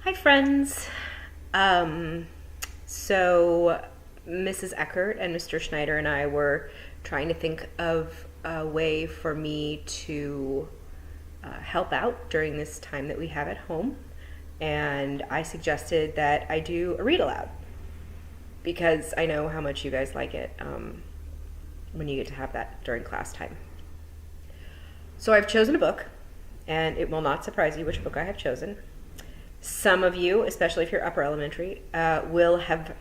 Hi, friends. So Mrs. Eckert and Mr. Schneider and I were trying to think of a way for me to help out during this time that we have at home. And I suggested that I do a read aloud because I know how much you guys like it when you get to have that during class time. So I've chosen a book, and it will not surprise you which book I have chosen. Some of you, especially if you're upper elementary, will have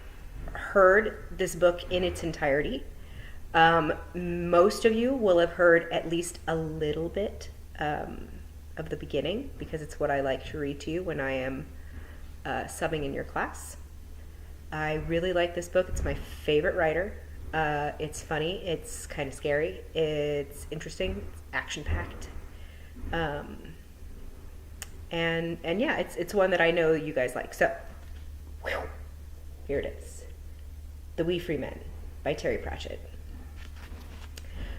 heard this book in its entirety. Most of you will have heard at least a little bit of the beginning because it's what I like to read to you when I am subbing in your class. I really like this book. It's my favorite writer. It's funny. It's kind of scary. It's interesting. It's action-packed. And yeah, it's one that I know you guys like. So, here it is. The Wee Free Men by Terry Pratchett.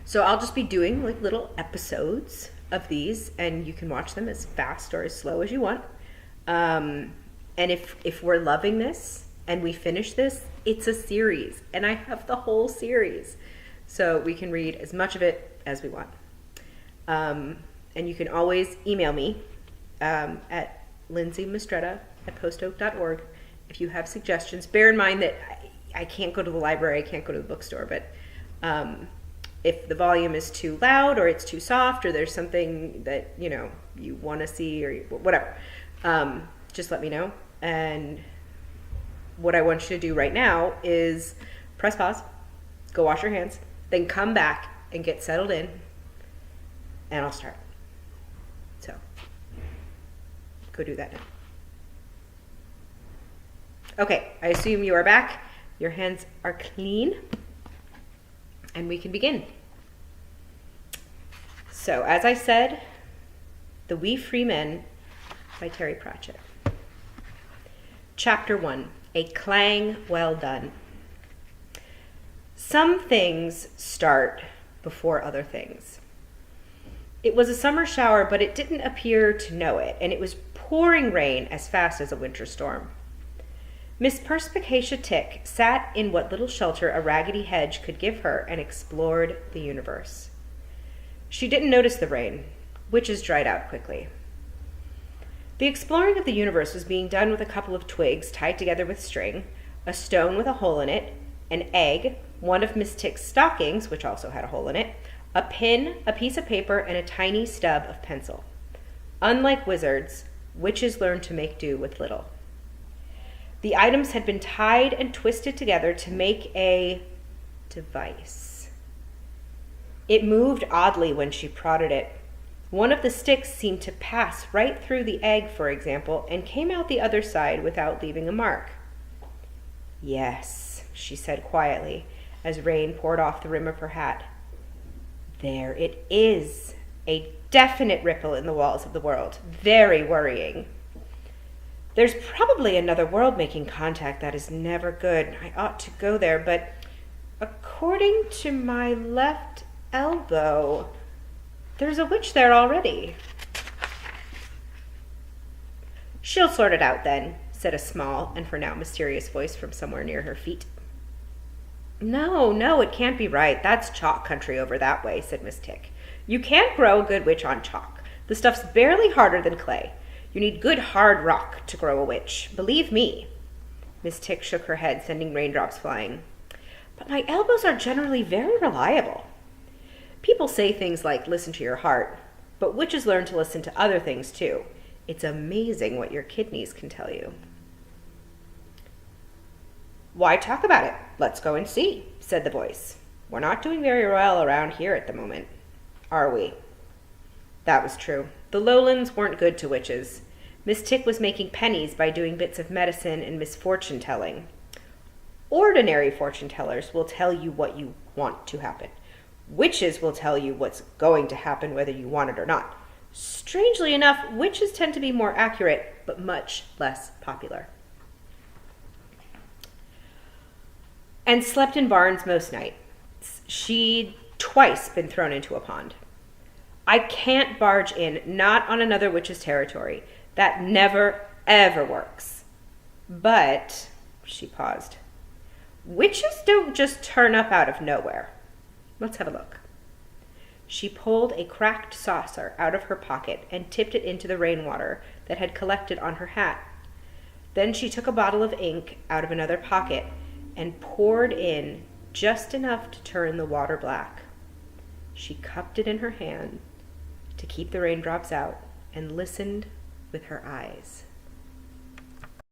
So I'll just be doing like little episodes of these, and you can watch them as fast or as slow as you want. And if we're loving this and we finish this, it's a series, and I have the whole series. So we can read as much of it as we want. And you can always email me at Lindsay Mistretta at postoak.org if you have suggestions. Bear in mind that I can't go to the library, I can't go to the bookstore, but if the volume is too loud or it's too soft or there's something that you want to see or whatever, just let me know. And what I want you to do right now is press pause, go wash your hands, then come back and get settled in, and I'll start. So go do that now. Okay, I assume you are back. Your hands are clean, and we can begin. So, as I said, The Wee Free Men by Terry Pratchett. Chapter 1, A Clang Well Done. Some things start before other things. It was a summer shower, but it didn't appear to know it, and it was pouring rain as fast as a winter storm. Miss Perspicacia Tick sat in what little shelter a raggedy hedge could give her and explored the universe. She didn't notice the rain. Witches dried out quickly. The exploring of the universe was being done with a couple of twigs tied together with string, a stone with a hole in it, an egg, one of Miss Tick's stockings, which also had a hole in it, a pin, a piece of paper, and a tiny stub of pencil. Unlike wizards, witches learned to make do with little. The items had been tied and twisted together to make a device. It moved oddly when she prodded it. One of the sticks seemed to pass right through the egg, for example, and came out the other side without leaving a mark. "Yes," she said quietly, as rain poured off the rim of her hat. "There it is. A definite ripple in the walls of the world. Very worrying. There's probably another world making contact. That is never good. I ought to go there, but according to my left elbow, there's a witch there already." "She'll sort it out then," said a small and for now mysterious voice from somewhere near her feet. No, it can't be right. That's chalk country over that way," said Miss Tick. "You can't grow a good witch on chalk. The stuff's barely harder than clay. You need good hard rock to grow a witch. Believe me." Miss Tick shook her head, sending raindrops flying. "But my elbows are generally very reliable." "People say things like listen to your heart, but witches learn to listen to other things too. It's amazing what your kidneys can tell you." "Why talk about it? Let's go and see," said the voice. "We're not doing very well around here at the moment, are we?" That was true. The lowlands weren't good to witches. Miss Tick was making pennies by doing bits of medicine and misfortune telling. Ordinary fortune tellers will tell you what you want to happen. Witches will tell you what's going to happen whether you want it or not. Strangely enough, witches tend to be more accurate, but much less popular. And slept in barns most nights. She'd twice been thrown into a pond. "I can't barge in, not on another witch's territory. That never, ever works. But, she paused, witches don't just turn up out of nowhere. Let's have a look. She pulled a cracked saucer out of her pocket and tipped it into the rainwater that had collected on her hat. Then she took a bottle of ink out of another pocket and poured in just enough to turn the water black. She cupped it in her hand to keep the raindrops out and listened with her eyes.